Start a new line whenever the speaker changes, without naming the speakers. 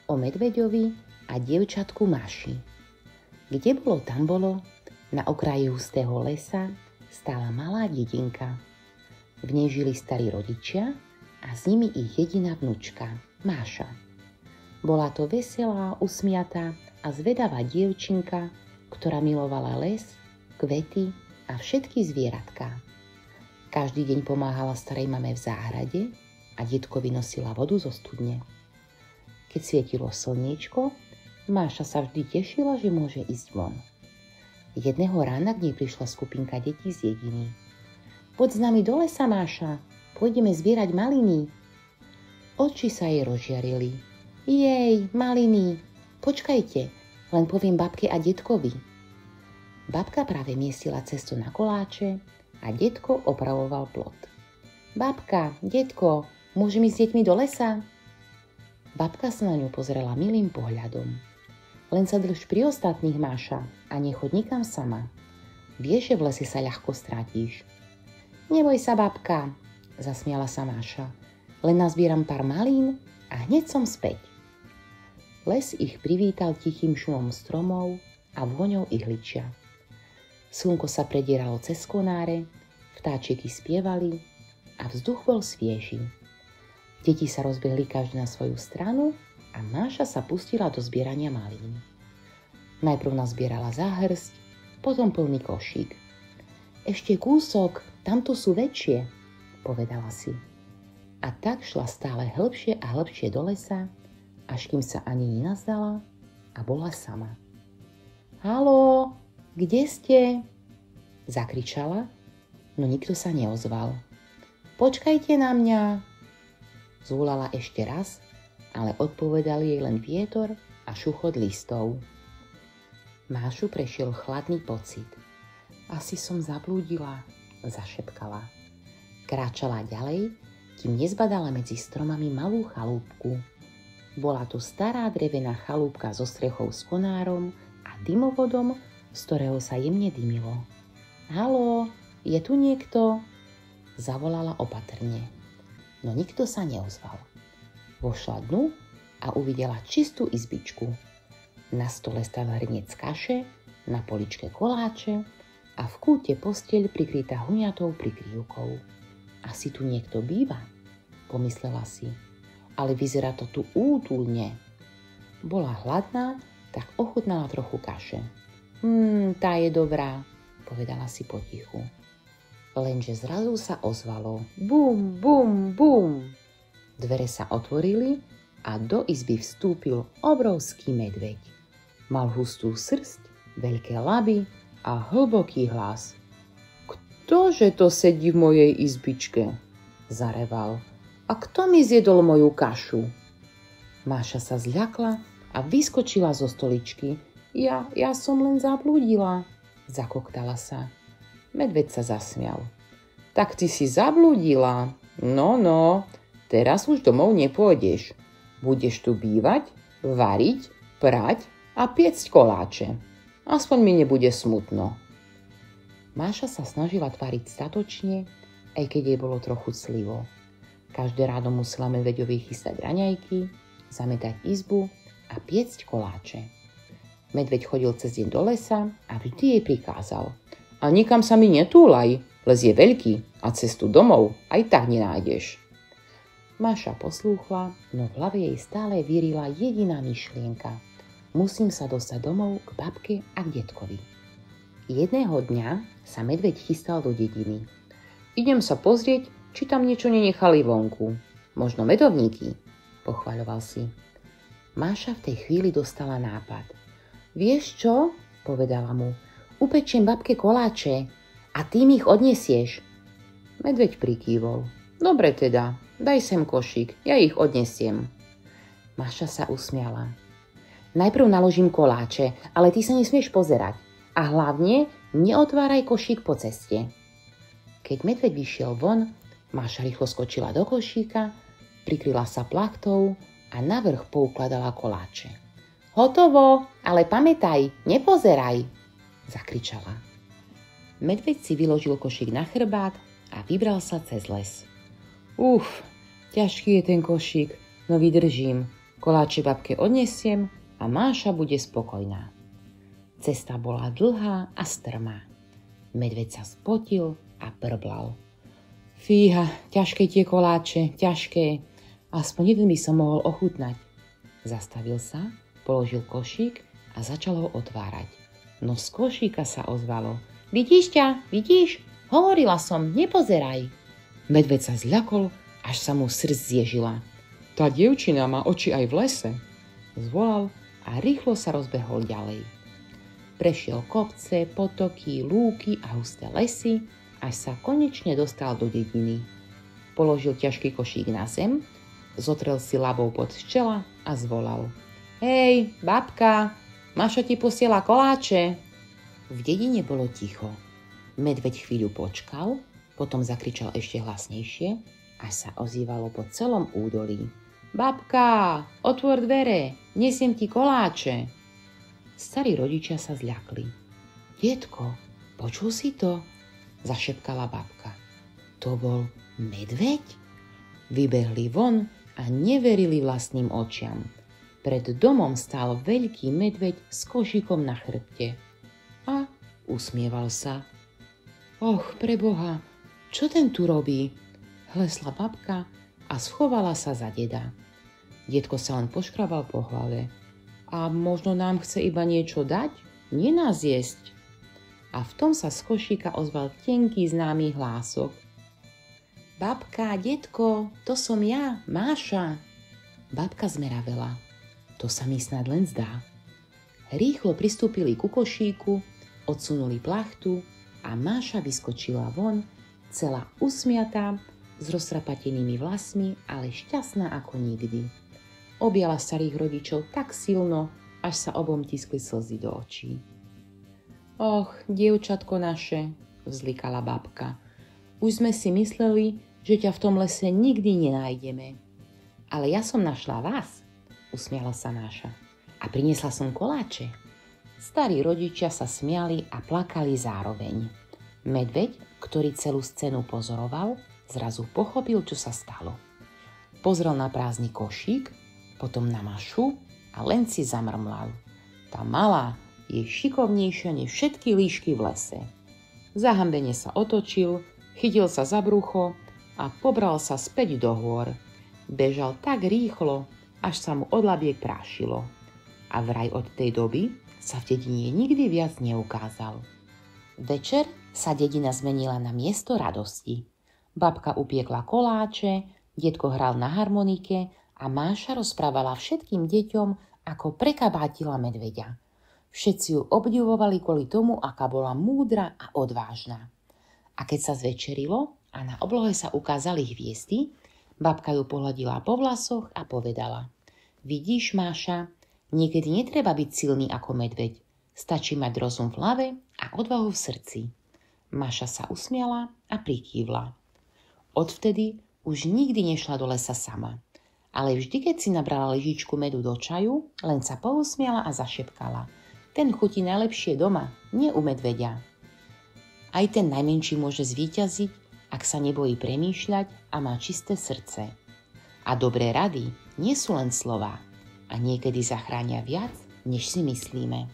o medveďovi a dievčatku Máši. Kde bolo, tam bolo, na okraji hustého lesa stála malá dedinka. V nej žili starí rodičia a s nimi ich jediná vnučka, Máša. Bola to veselá, usmiatá a zvedavá dievčinka, ktorá milovala les, kvety a všetky zvieratká. Každý deň pomáhala starej mame v záhrade a detkovi nosila vodu zo studne. Keď svietilo slniečko, Máša sa vždy tešila, že môže ísť von. Jedného rána k nej prišla skupinka detí z dediny. Poď s nami do lesa, Máša, pôjdeme zbierať maliny. Oči sa jej rozžiarili. Jej, maliny, počkajte, len poviem babke a detkovi. Babka práve miestila cestu na koláče a detko opravoval plot. Babka, detko, môžem ísť s deťmi do lesa? Babka sa na ňu pozrela milým pohľadom. Len sa drž pri ostatných, Máša, a nechoď nikam sama. Vieš, že v lese sa ľahko stratíš. Neboj sa, babka, zasmiala sa Máša. Len nazbieram pár malín a hneď som späť. Les ich privítal tichým šumom stromov a vôňou ihličia. Slnko sa predieralo cez konáre, vtáčiky spievali a vzduch bol svieži. Deti sa rozbehli každý na svoju stranu a Máša sa pustila do zbierania malín. Najprv nazbierala záhrsť, potom plný košík. Ešte kúsok, tamto sú väčšie, povedala si. A tak šla stále hĺbšie a hĺbšie do lesa, až kým sa ani nenazdala a bola sama. Haló, kde ste? Zakričala, no nikto sa neozval. Počkajte na mňa, zvolala ešte raz, ale odpovedal jej len vietor a šuchot listov. Mášu prešiel chladný pocit. Asi som zablúdila, zašepkala. Kráčala ďalej, kým nezbadala medzi stromami malú chalúbku. Bola to stará drevená chalúbka so strechou s konárom a dymovodom, z ktorého sa jemne dymilo. Haló, je tu niekto? Zavolala opatrne. No nikto sa neozval. Vošla dnu a uvidela čistú izbičku. Na stole stál hrniec kaše, na poličke koláče a v kúte posteľ prikrytá huňatou prikryvkou. Asi tu niekto býva, pomyslela si, ale vyzerá to tu útulne. Bola hladná, tak ochutnala trochu kaše. Tá je dobrá, povedala si potichu. Lenže zrazu sa ozvalo bum, bum, bum. Dvere sa otvorili a do izby vstúpil obrovský medveď. Mal hustú srsť, veľké laby a hlboký hlas. Ktože to sedí v mojej izbičke? Zareval. A kto mi zjedol moju kašu? Máša sa zľakla a vyskočila zo stoličky. Ja som len zablúdila, zakoktala sa. Medveď sa zasmial. Tak ty si zablúdila? No, teraz už domov nepôjdeš. Budeš tu bývať, variť, prať a piecť koláče. Aspoň mi nebude smutno. Máša sa snažila tváriť statočne, aj keď jej bolo trochu clivo. Každé ráno musela medveďovi chystať raňajky, zametať izbu a piecť koláče. Medveď chodil cez deň do lesa a vždy jej prikázal. A nikam sa mi netúlaj, les je veľký a cestu domov aj tak nenájdeš. Máša poslúchla, no v hlave jej stále vírila jediná myšlienka. Musím sa dostať domov k babke a k detkovi. Jedného dňa sa medveď chystal do dediny. Idem sa pozrieť, či tam niečo nenechali vonku. Možno medovníky, pochvaľoval si. Máša v tej chvíli dostala nápad. Vieš čo? Povedala mu. Upečiem babke koláče a ty mi ich odnesieš. Medveď prikývol. Dobre teda, daj sem košík, ja ich odnesiem. Máša sa usmiala. Najprv naložím koláče, ale ty sa nesmieš pozerať. A hlavne neotváraj košík po ceste. Keď medveď vyšiel von, Máša rýchlo skočila do košíka, prikryla sa plachtou a navrch poukladala koláče. Hotovo, ale pamätaj, nepozeraj, zakričala. Medveď si vyložil košík na chrbát a vybral sa cez les. Ťažký je ten košík, no vydržím, Koláče babke odnesiem a Máša bude spokojná. Cesta bola dlhá a strmá. Medveď sa spotil a brblal. Fíha, ťažké tie koláče, ťažké. Aspoň jeden by som mohol ochutnať. Zastavil sa, položil košík a začal ho otvárať. No z košíka sa ozvalo. Vidíš ťa, vidíš? Hovorila som, nepozeraj. Medveď sa zľakol, až sa mu srdc zježila. Tá dievčina má oči aj v lese. Zvolal a rýchlo sa rozbehol ďalej. Prešiel kopce, potoky, lúky a husté lesy, až sa konečne dostal do dediny. Položil ťažký košík na zem, zotrel si ľavou pod čela a zvolal. Hej, babka, Maša ti posiela koláče. V dedine bolo ticho. Medveď chvíľu počkal, potom zakričal ešte hlasnejšie, až sa ozývalo po celom údolí. Babka, otvor dvere, nesiem ti koláče. Starí rodičia sa zľakli. Detko, počul si to? Zašepkala babka. To bol medveď? Vybehli von a neverili vlastným očiam. Pred domom stál veľký medveď s košíkom na chrbte. A usmieval sa. Och, preboha, čo ten tu robí? Hlesla babka a schovala sa za deda. Detko sa len poškrabal po hlave. A možno nám chce iba niečo dať? Nie nás jesť. A v tom sa z košíka ozval tenký známy hlások. Babka, detko, to som ja, Máša. Babka zmeravela. To sa mi snad len zdá. Rýchlo pristúpili ku košíku, odsunuli plachtu a Máša vyskočila von, celá usmiatá, s roztrapatenými vlasmi, ale šťastná ako nikdy. Objala starých rodičov tak silno, až sa obom tiskli slzy do očí. Och, dievčatko naše, vzlikala babka. Už sme si mysleli, že ťa v tom lese nikdy nenájdeme. Ale ja som našla vás, usmiala sa Máša. A priniesla som koláče. Starí rodičia sa smiali a plakali zároveň. Medveď, ktorý celú scénu pozoroval, zrazu pochopil, čo sa stalo. Pozrel na prázdny košík, potom na Mašu a len si zamrmlal. Tá malá je šikovnejšia než všetky líšky v lese. Zahambene sa otočil, chytil sa za brucho a pobral sa späť do hôr. Bežal tak rýchlo, až sa mu od labiek prášilo. A vraj od tej doby sa v dedine nikdy viac neukázal. Večer sa dedina zmenila na miesto radosti. Babka upiekla koláče, detko hral na harmonike a Máša rozprávala všetkým deťom, ako prekabátila medveďa. Všetci ju obdivovali kvôli tomu, aká bola múdra a odvážna. A keď sa zvečerilo a na oblohe sa ukázali hviezdy, babka ju pohľadila po vlasoch a povedala. Vidíš, Máša, niekedy netreba byť silný ako medveď. Stačí mať rozum v hlave a odvahu v srdci. Máša sa usmiala a prikývla. Odvtedy už nikdy nešla do lesa sama. Ale vždy, keď si nabrala lyžičku medu do čaju, len sa pousmiala a zašepkala. Ten chutí najlepšie doma, nie u medveďa. Aj ten najmenší môže zvíťaziť, ak sa nebojí premýšľať a má čisté srdce. A dobré rady nie sú len slová a niekedy zachránia viac, než si myslíme.